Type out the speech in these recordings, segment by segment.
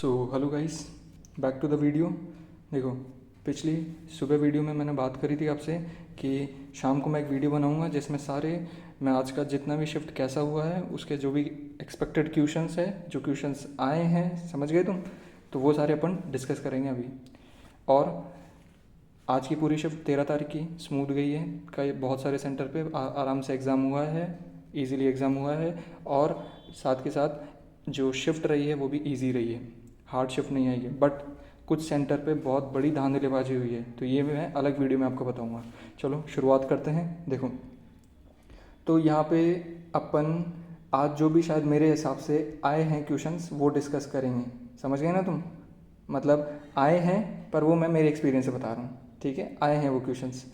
So hello guys, back to the video. देखो, पिछली सुबह वीडियो में मैंने बात करी थी आपसे कि शाम को मैं एक वीडियो बनाऊंगा जिसमें सारे मैं आज का जितना भी शिफ्ट कैसा हुआ है उसके जो भी एक्सपेक्टेड क्वेश्चंस है, जो क्वेश्चंस आए हैं, समझ गए तुम, तो वो सारे अपन डिस्कस करेंगे अभी। और आज की पूरी शिफ्ट 13 तारीख की स्मूथ गई है। कई बहुत सारे सेंटर पे आराम से एग्ज़ाम हुआ है, इजीली एग्ज़ाम हुआ है। और साथ के साथ जो शिफ्ट रही है वो भी इजी रही है, हार्ड शिफ्ट नहीं आई है। बट कुछ सेंटर पे बहुत बड़ी धांधलीबाजी हुई है, तो ये मैं अलग वीडियो में आपको बताऊंगा। चलो शुरुआत करते हैं। देखो, तो यहाँ पे अपन आज जो भी शायद मेरे हिसाब से आए हैं क्वेश्चंस वो डिस्कस करेंगे। समझ गए ना तुम? मतलब आए हैं, पर वो मैं मेरे एक्सपीरियंस से बता रहा हूँ। ठीक है, आए हैं वो क्वेश्चंस,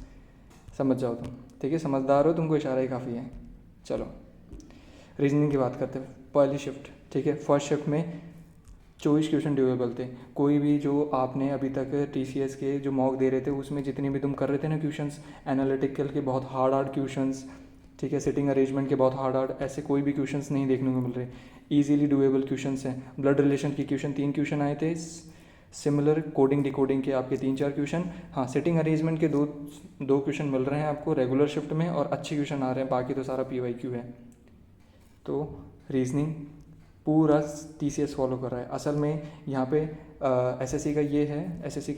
समझ जाओ तुम। ठीक है, समझदार हो, तुमको इशारा ही काफ़ी है। चलो रीजनिंग की बात करते हैं। पहली शिफ्ट, ठीक है, फर्स्ट शिफ्ट में 24 क्वेश्चन ड्यूएबल थे। कोई भी जो आपने अभी तक TCS के जो मॉक दे रहे थे उसमें जितनी भी तुम कर रहे थे ना क्वेश्चंस, एनालिटिकल के बहुत हार्ड क्वेश्चंस, ठीक है, सिटिंग अरेंजमेंट के बहुत हार्ड, ऐसे कोई भी क्वेश्चंस नहीं देखने को मिल रहे। इजीली डूएबल क्वेश्चंस हैं। ब्लड रिलेशन के क्वेश्चन 3 क्वेश्चन आए थे। सिमिलर कोडिंग डिकोडिंग के आपके 3-4 क्वेश्चन। हाँ, सिटिंग अरेंजमेंट के दो क्वेश्चन मिल रहे हैं आपको रेगुलर शिफ्ट में, और अच्छे क्वेश्चन आ रहे हैं। बाकी तो सारा PYQ है। तो रीजनिंग पूरा TCS फॉलो कर रहा है। असल में यहाँ पे SSC का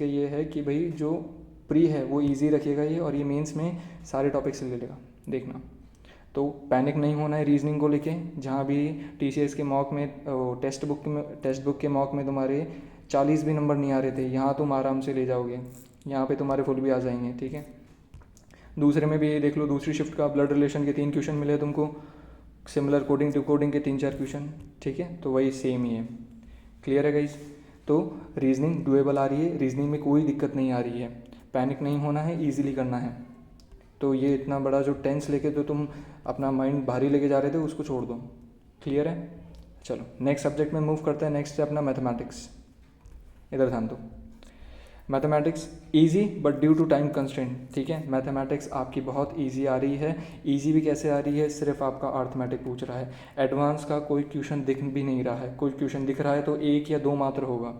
ये है कि भाई जो प्री है वो इजी रखेगा ये, और ये मेंस में सारे टॉपिक्स ले लेगा। देखना, तो पैनिक नहीं होना है रीजनिंग को लेके। जहाँ भी TCS के मॉक में टेक्स्ट बुक के मॉक में तुम्हारे 40 भी नंबर नहीं आ रहे थे, यहाँ तुम आराम से ले जाओगे। यहाँ पे तुम्हारे फुल भी आ जाएंगे। ठीक है, दूसरे में भी ये देख लो, दूसरी शिफ्ट का ब्लड रिलेशन के 3 क्वेश्चन मिले तुमको, सिमिलर कोडिंग टू कोडिंग के 3-4 क्वेश्चन। ठीक है, तो वही सेम ही है। क्लियर है गाइस? तो रीजनिंग डुएबल आ रही है, रीजनिंग में कोई दिक्कत नहीं आ रही है। पैनिक नहीं होना है, ईजिली करना है। तो ये इतना बड़ा जो टेंस लेके तो तुम अपना माइंड भारी लेके जा रहे थे उसको छोड़ दो। क्लियर है? चलो नेक्स्ट सब्जेक्ट में मूव करते हैं। नेक्स्ट है अपना मैथमेटिक्स। इधर ध्यान दो। Mathematics easy but due to time constraint. ठीक है, मैथमेटिक्स आपकी बहुत इजी आ रही है। इजी भी कैसे आ रही है? सिर्फ आपका अर्थमेटिक पूछ रहा है। एडवांस का कोई क्वेश्चन दिख भी नहीं रहा है। कोई क्वेश्चन दिख रहा है तो 1 या 2 मात्र होगा।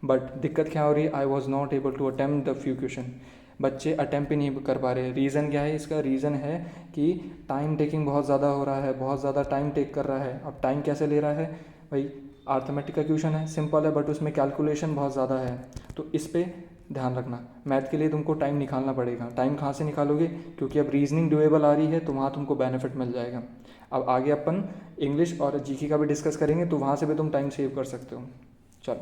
बट दिक्कत क्या हो रही है? I was not able to attempt the few question. बच्चे अटेम्प्ट ही नहीं कर पा रहे। रीज़न क्या है इसका? रीज़न है कि टाइम टेकिंग बहुत ज़्यादा हो रहा है, बहुत ज़्यादा टाइम टेक कर रहा है। अब टाइम कैसे ले रहा है भाई? अर्थमेटिक का क्वेश्चन है, सिंपल है, बट उसमें कैलकुलेशन बहुत ज़्यादा है। तो इस पर ध्यान रखना। मैथ के लिए तुमको टाइम निकालना पड़ेगा। टाइम कहाँ से निकालोगे? क्योंकि अब रीजनिंग डुएबल आ रही है तो वहाँ तुमको बेनिफिट मिल जाएगा। अब आगे अपन इंग्लिश और GK का भी डिस्कस करेंगे, तो वहाँ से भी तुम टाइम सेव कर सकते हो। चलो,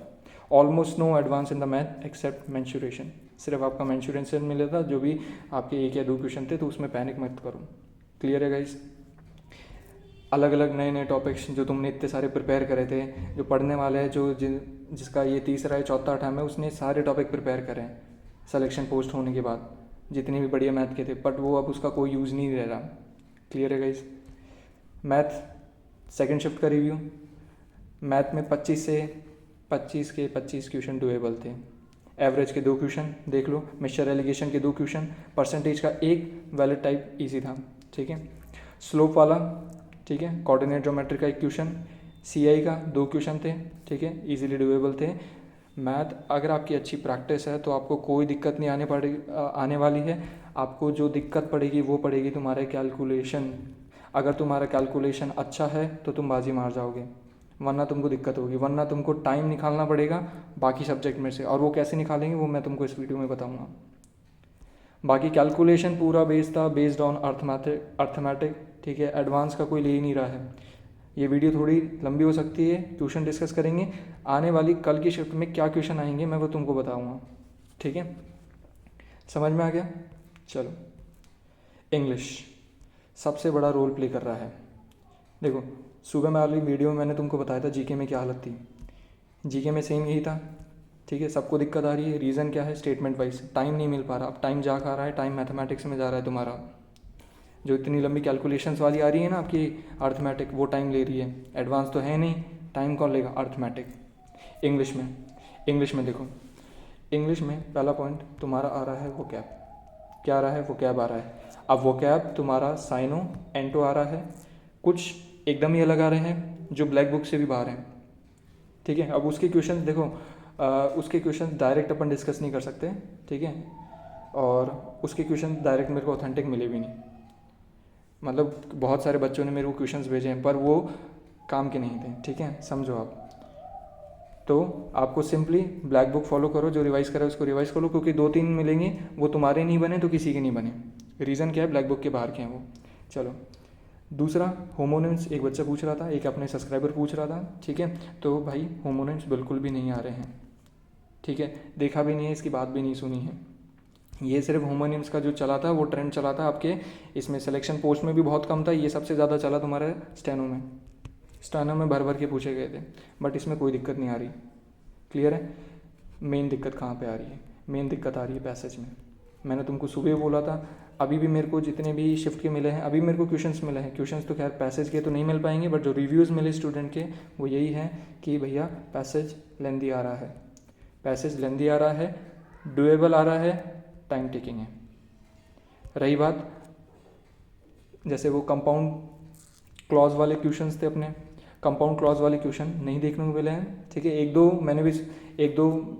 almost no advance in the math except mensuration. सिर्फ आपका मेंशुरेशन मिला था, जो भी आपके 1 या 2 क्वेश्चन थे, तो उसमें पैनिक मत करो। क्लियर है गाइस? अलग अलग नए नए टॉपिक्स जो तुमने इतने सारे प्रिपेयर करे थे, जो पढ़ने वाले हैं, जिसका ये तीसरा या चौथा अटैम्प्ट है, उसने सारे टॉपिक प्रिपेयर करें सिलेक्शन पोस्ट होने के बाद, जितने भी बढ़िया मैथ के थे, बट वो अब उसका कोई यूज़ नहीं रह रहा। क्लियर है गाइस? मैथ सेकेंड शिफ्ट का रिव्यू। मैथ में 25 क्वेश्चन डुएबल थे। एवरेज के 2 क्वेश्चन देख लो, मिक्सचर एलिगेशन के 2 क्वेश्चन, परसेंटेज का 1 वैलिड टाइप ईजी था। ठीक है, स्लोप वाला, ठीक है, कोऑर्डिनेट ज्योमेट्री का 1 क्वेश्चन, CI का 2 क्वेश्चन थे। ठीक है, इजीली डुएबल थे। मैथ अगर आपकी अच्छी प्रैक्टिस है तो आपको कोई दिक्कत नहीं आने वाली है। आपको जो दिक्कत पड़ेगी वो पड़ेगी तुम्हारे कैलकुलेशन। अगर तुम्हारा कैलकुलेशन अच्छा है तो तुम बाजी मार जाओगे, वरना तुमको दिक्कत होगी। वरना तुमको टाइम निकालना पड़ेगा बाकी सब्जेक्ट में से, और वो कैसे निकालेंगे वो मैं तुमको इस वीडियो में बताऊँगा। बाकी कैलकुलेशन पूरा बेस्ड ऑन अर्थमेटिक। ठीक है, एडवांस का कोई ले ही नहीं रहा है। ये वीडियो थोड़ी लंबी हो सकती है, क्वेश्चन डिस्कस करेंगे। आने वाली कल की शिफ्ट में क्या क्वेश्चन आएंगे मैं वो तुमको बताऊंगा। ठीक है, समझ में आ गया? चलो, इंग्लिश सबसे बड़ा रोल प्ले कर रहा है। देखो, सुबह में वाली वीडियो में मैंने तुमको बताया था GK में क्या हालत थी। GK में सेम यही था। ठीक है, सबको दिक्कत आ रही है। रीज़न क्या है? स्टेटमेंट वाइज टाइम नहीं मिल पा रहा। अब टाइम जा खा रहा है, टाइम मैथमेटिक्स में जा रहा है तुम्हारा। जो इतनी लंबी कैलकुलेशंस वाली आ रही है ना आपकी अर्थमेटिक, वो टाइम ले रही है। एडवांस तो है नहीं, टाइम कौन लेगा? अर्थमेटिक। इंग्लिश में देखो, इंग्लिश में पहला पॉइंट तुम्हारा आ रहा है वोकैब। क्या आ रहा है? वोकैब आ रहा है। अब वोकैब तुम्हारा साइनो एंटो आ रहा है। कुछ एकदम ही अलग आ रहे हैं जो ब्लैक बुक से भी बाहर हैं। ठीक है। अब उसके क्वेश्चन देखो, उसके क्वेश्चन डायरेक्ट अपन डिस्कस नहीं कर सकते, ठीक है, और उसके क्वेश्चन डायरेक्ट मेरे को ऑथेंटिक मिले भी नहीं। मतलब बहुत सारे बच्चों ने मेरे को क्वेश्चंस भेजे हैं पर वो काम के नहीं थे, ठीक है, समझो आप। तो आपको सिंपली ब्लैक बुक फॉलो करो, जो रिवाइज करे उसको रिवाइज करो, क्योंकि 2-3 मिलेंगे वो तुम्हारे नहीं बने तो किसी के नहीं बने। रीज़न क्या है, ब्लैक बुक के बाहर के हैं वो। चलो दूसरा, होमोनिम्स एक बच्चा पूछ रहा था, एक अपने सब्सक्राइबर पूछ रहा था, ठीक है। तो भाई होमोनिम्स बिल्कुल भी नहीं आ रहे हैं, ठीक है, देखा भी नहीं है, इसकी बात भी नहीं सुनी है। ये सिर्फ होमोनिम्स का जो चला था वो ट्रेंड चला था आपके इसमें, सिलेक्शन पोस्ट में भी बहुत कम था, ये सबसे ज़्यादा चला तुम्हारे स्टेनो में। स्टेनो में भर भर के पूछे गए थे, बट इसमें कोई दिक्कत नहीं आ रही। क्लियर है। मेन दिक्कत कहाँ पे आ रही है, मेन दिक्कत आ रही है पैसेज में। मैंने तुमको सुबह बोला था, अभी भी मेरे को जितने भी शिफ्ट के मिले हैं, अभी मेरे को क्वेश्चंस मिले हैं, क्वेश्चंस तो खैर पैसेज के तो नहीं मिल पाएंगे, बट जो रिव्यूज़ मिले स्टूडेंट के वो यही है कि भैया पैसेज लेंदी आ रहा है, पैसेज लेंदी आ रहा है, डुएबल आ रहा है, टाइम टेकिंग है। रही बात जैसे वो कंपाउंड क्लॉज वाले क्वेश्चंस थे अपने, कंपाउंड क्लॉज वाले क्वेश्चन नहीं देखने को मिले हैं, ठीक है। एक दो मैंने भी, एक दो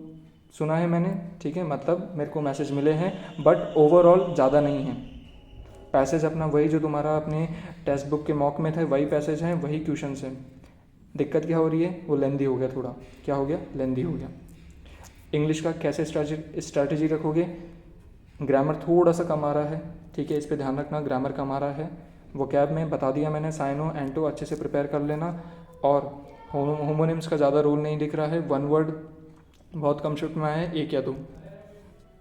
सुना है मैंने, ठीक है, मतलब मेरे को मैसेज मिले हैं, बट ओवरऑल ज़्यादा नहीं है। पैसेज अपना वही जो तुम्हारा अपने टेक्स्ट बुक के मॉक में थे वही पैसेज हैं, वही क्वेश्चन हैं। दिक्कत क्या हो रही है, वो लेंदी हो गया थोड़ा, क्या हो गया, लेंदी हो गया। इंग्लिश का कैसे स्ट्रैटेजी रखोगे, ग्रामर थोड़ा सा कम आ रहा है, ठीक है, इस पर ध्यान रखना, ग्रामर कम आ रहा है। वो कैब में बता दिया मैंने, साइनो एंटो अच्छे से प्रिपेयर कर लेना, और होमोनिम्स का ज़्यादा रोल नहीं दिख रहा है, वन वर्ड बहुत कम शिफ्ट में आया है, 1 या 2,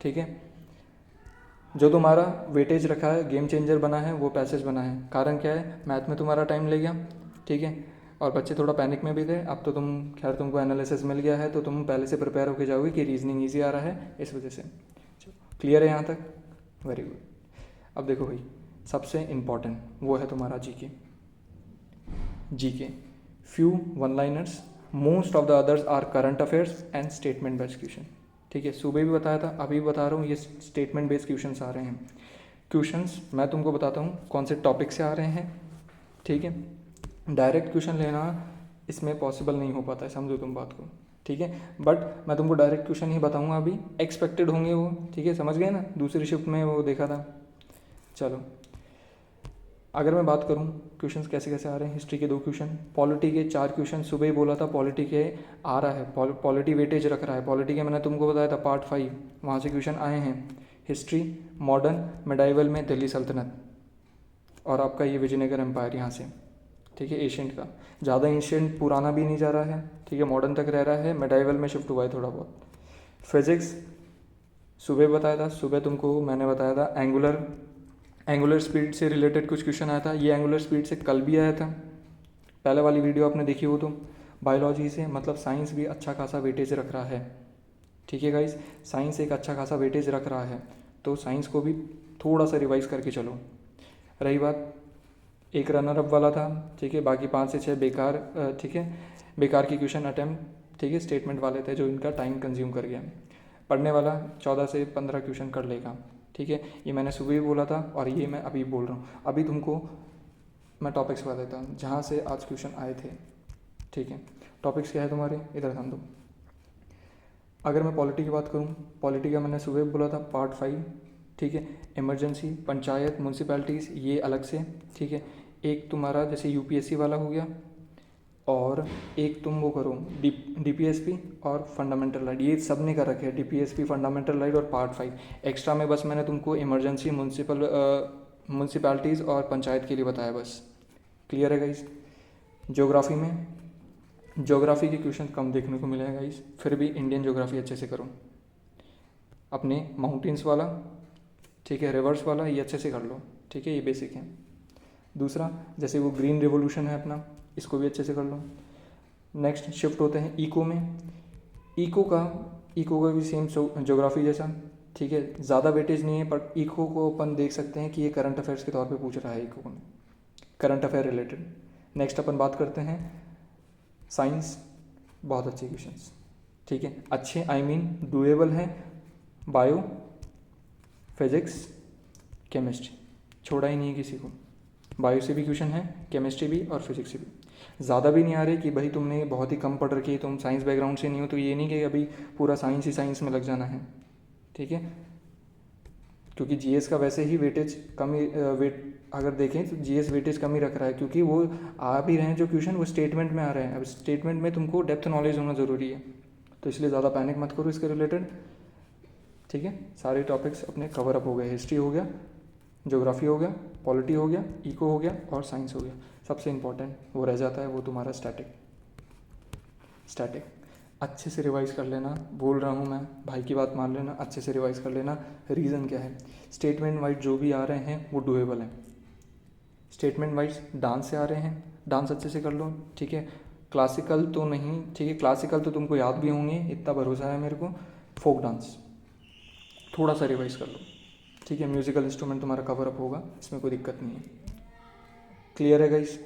ठीक है। जो तुम्हारा वेटेज रखा है, गेम चेंजर बना है, वो पैसेज बना है। कारण क्या है, मैथ में तुम्हारा टाइम ले गया, ठीक है, और बच्चे थोड़ा पैनिक में भी थे। अब तो तुम खैर तुमको एनालिसिस मिल गया है, तो तुम पहले से प्रिपेयर होकर जाओगे कि रीजनिंग ईजी आ रहा है, इस वजह से। क्लियर है यहाँ तक, वेरी गुड। अब देखो भाई, सबसे इम्पॉर्टेंट वो है तुम्हारा GK. GK few one liners, most of the others are current affairs and statement based question, ठीक है। सुबह भी बताया था, अभी भी बता रहा हूँ, ये स्टेटमेंट बेस्ड क्वेश्चंस आ रहे हैं। क्वेश्चंस मैं तुमको बताता हूँ कौन से टॉपिक से आ रहे हैं, ठीक है। डायरेक्ट क्वेश्चन लेना इसमें पॉसिबल नहीं हो पाता है, समझो तुम बात को, ठीक है। बट मैं तुमको डायरेक्ट क्वेश्चन ही बताऊँगा, अभी एक्सपेक्टेड होंगे वो, ठीक है, समझ गए ना, दूसरी शिफ्ट में वो देखा था। चलो अगर मैं बात करूं क्वेश्चंस कैसे कैसे आ रहे हैं, हिस्ट्री के 2 क्वेश्चन, पॉलिटी के 4 क्वेश्चन, सुबह ही बोला था पॉलिटी के आ रहा है, पॉलिटी वेटेज रख रहा है। पॉलिटी के मैंने तुमको बताया था पार्ट 5, वहाँ से क्वेश्चन आए हैं। हिस्ट्री, मॉडर्न, मिडाइवल में दिल्ली सल्तनत, और आपका ये विजयनगर एम्पायर यहाँ से, ठीक है, एशियंट का। ज़्यादा एशियंट पुराना भी नहीं जा रहा है, ठीक है, मॉडर्न तक रह रहा है, मिडाइवल में शिफ्ट हुआ है थोड़ा बहुत। फिजिक्स सुबह बताया था, सुबह तुमको मैंने बताया था एंगुलर स्पीड से रिलेटेड कुछ क्वेश्चन आया था, ये एंगुलर स्पीड से कल भी आया था, पहले वाली वीडियो आपने देखी हो तो। बायोलॉजी से मतलब साइंस भी अच्छा खासा वेटेज रख रहा है, ठीक है गाइस, साइंस एक अच्छा खासा वेटेज रख रहा है, तो साइंस को भी थोड़ा सा रिवाइज करके चलो। रही बात एक रनर अप वाला था, ठीक है, बाकी 5 से 6 बेकार, ठीक है, बेकार की क्वेश्चन अटैम्प्ट, ठीक है, स्टेटमेंट वाले थे जो इनका टाइम कंज्यूम कर गया। पढ़ने वाला 14 से 15 क्वेश्चन कर लेगा, ठीक है, ये मैंने सुबह भी बोला था और ये मैं अभी बोल रहा हूँ। अभी तुमको मैं टॉपिक्स बता देता हूँ जहाँ से आज क्वेश्चन आए थे, ठीक है। टॉपिक्स क्या है तुम्हारे, इधर ध्यान दो। अगर मैं पॉलिटी की बात करूँ, पॉलिटी का मैंने सुबह बोला था पार्ट 5, ठीक है। इमरजेंसी, पंचायत, म्यूनसिपैलिटीज़ ये अलग से, ठीक है। एक तुम्हारा जैसे यूपीएससी वाला हो गया, और एक तुम वो करो डीपीएसपी और फंडामेंटल राइट, ये सब ने कर रखे हैं, डीपीएसपी, फंडामेंटल राइट और पार्ट 5। एक्स्ट्रा में बस मैंने तुमको इमरजेंसी, म्यूनसिपैलिटीज़ और पंचायत के लिए बताया बस। क्लियर है गाइस। ज्योग्राफी में, ज्योग्राफी के क्वेश्चन कम देखने को मिलेगा गाइस, फिर भी इंडियन ज्योग्राफी अच्छे से करो। अपने माउंटेन्स वाला, ठीक है, रिवर्स वाला, ये अच्छे से कर लो, ठीक है, ये बेसिक है। दूसरा जैसे वो ग्रीन रिवोल्यूशन है अपना, इसको भी अच्छे से कर लो। नेक्स्ट शिफ्ट होते हैं इको में। इको का भी सेम ज्योग्राफी जैसा, ठीक है, ज़्यादा वेटेज नहीं है, पर इको को अपन देख सकते हैं कि ये करंट अफेयर्स के तौर पे पूछ रहा है, इको में करंट अफेयर रिलेटेड। नेक्स्ट अपन बात करते हैं साइंस, बहुत अच्छे क्वेश्चंस, ठीक है, अच्छे आई मीन डुएबल हैं। बायो, फिजिक्स, केमिस्ट्री छोड़ा ही नहीं है किसी को, बायो से भी क्वेश्चन है, केमिस्ट्री भी और फिजिक्स से भी। ज़्यादा भी नहीं आ रहे कि भाई तुमने बहुत ही कम पढ़ रखी है, तुम साइंस बैकग्राउंड से नहीं हो, तो ये नहीं कि अभी पूरा साइंस ही साइंस में लग जाना है, ठीक है। क्योंकि जीएस का वैसे ही वेटेज कम ही वेट अगर देखें तो जीएस वेटेज कम ही रख रहा है, क्योंकि वो आ भी रहे हैं जो क्वेश्चन वो स्टेटमेंट में आ रहे हैं। अब स्टेटमेंट में तुमको डेप्थ नॉलेज होना ज़रूरी है, तो इसलिए ज़्यादा पैनिक मत करो इसके रिलेटेड, ठीक है। सारे टॉपिक्स अपने कवर अप हो गए, हिस्ट्री हो गया, ज्योग्राफी हो गया, पॉलिटी हो गया, इको हो गया और साइंस हो गया। सबसे इम्पॉर्टेंट वो रह जाता है, वो तुम्हारा स्टैटिक। अच्छे से रिवाइज़ कर लेना, बोल रहा हूँ मैं, भाई की बात मान लेना, अच्छे से रिवाइज़ कर लेना। रीज़न क्या है, स्टेटमेंट वाइज जो भी आ रहे हैं वो डुएबल हैं। स्टेटमेंट वाइज डांस से आ रहे हैं, डांस अच्छे से कर लो, ठीक है। क्लासिकल तो नहीं, ठीक है, क्लासिकल तो तुमको याद भी होंगे, इतना भरोसा है मेरे को। फोक डांस थोड़ा सा रिवाइज़ कर लो, ठीक है। म्यूज़िकल इंस्ट्रूमेंट तुम्हारा कवर अप होगा, इसमें कोई दिक्कत नहीं है। क्लियर है गाइस?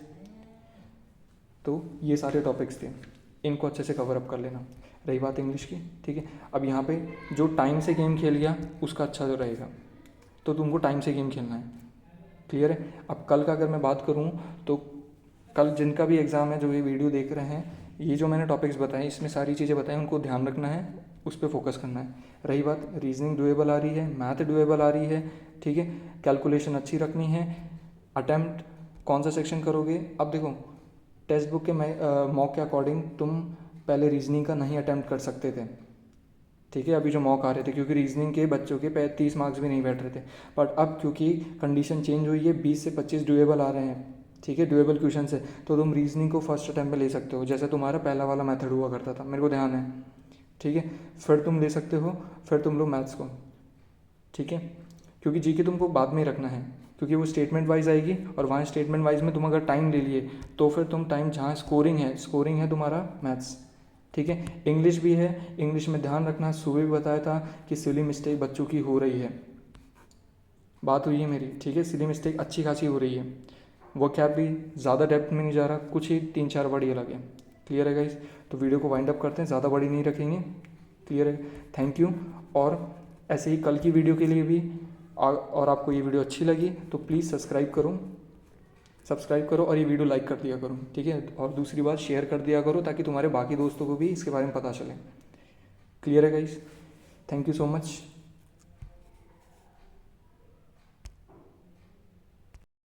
तो ये सारे टॉपिक्स थे, इनको अच्छे से कवर अप कर लेना। रही बात इंग्लिश की, ठीक है। अब यहाँ पे जो टाइम से गेम खेल गया उसका अच्छा जो रहेगा, तो तुमको टाइम से गेम खेलना है। क्लियर है? अब कल का अगर मैं बात करूँ तो कल जिनका भी एग्ज़ाम है, जो ये वीडियो देख रहे हैं, ये जो मैंने टॉपिक्स बताए इसमें सारी चीज़ें बताई, उनको ध्यान रखना है, उस पर फोकस करना है। रही बात रीजनिंग डुएबल आ रही है, मैथ डुएबल आ रही है, ठीक है। कैलकुलेशन अच्छी रखनी है। अटैम्प्ट कौन सा सेक्शन करोगे? अब देखो टेक्स्ट बुक के मॉक के अकॉर्डिंग तुम पहले रीजनिंग का नहीं अटैम्प्ट कर सकते थे, ठीक है, अभी जो मॉक आ रहे थे, क्योंकि रीजनिंग के बच्चों के 30 मार्क्स भी नहीं बैठ रहे थे। बट अब क्योंकि कंडीशन चेंज हुई है, 20 से 25 डुएबल आ रहे हैं, ठीक है, डुएबल क्वेश्चन से, तो तुम रीजनिंग को फर्स्ट अटैम्प्ट में ले सकते हो, जैसे तुम्हारा पहला वाला मेथड हुआ करता था, मेरे को ध्यान है, ठीक है। फिर तुम ले सकते हो, फिर तुम लो मैथ्स को, ठीक है। क्योंकि जीके तुमको बाद में रखना है, क्योंकि वो स्टेटमेंट वाइज आएगी, और वहाँ स्टेटमेंट वाइज में तुम अगर टाइम ले लिए तो फिर तुम टाइम जहाँ स्कोरिंग है तुम्हारा मैथ्स, ठीक है। इंग्लिश भी है, इंग्लिश में ध्यान रखना, सुबह भी बताया था कि सिली मिस्टेक बच्चों की हो रही है, बात हुई है मेरी, ठीक है। सिली मिस्टेक अच्छी खासी हो रही है, वो क्या भी ज़्यादा डेप्थ में नहीं जा रहा, कुछ ही 3-4 वर्ड ये लगे। क्लियर है गाइस? तो वीडियो को वाइंड अप करते हैं, ज़्यादा बड़ी नहीं रखेंगे। क्लियर है? Thank you. और ऐसे ही कल की वीडियो के लिए भी और आपको ये वीडियो अच्छी लगी तो प्लीज़ सब्सक्राइब करो और ये वीडियो लाइक कर दिया करो, ठीक है। और दूसरी बात, शेयर कर दिया करो ताकि तुम्हारे बाकी दोस्तों को भी इसके बारे में पता चले। क्लियर है guys? Thank you so much.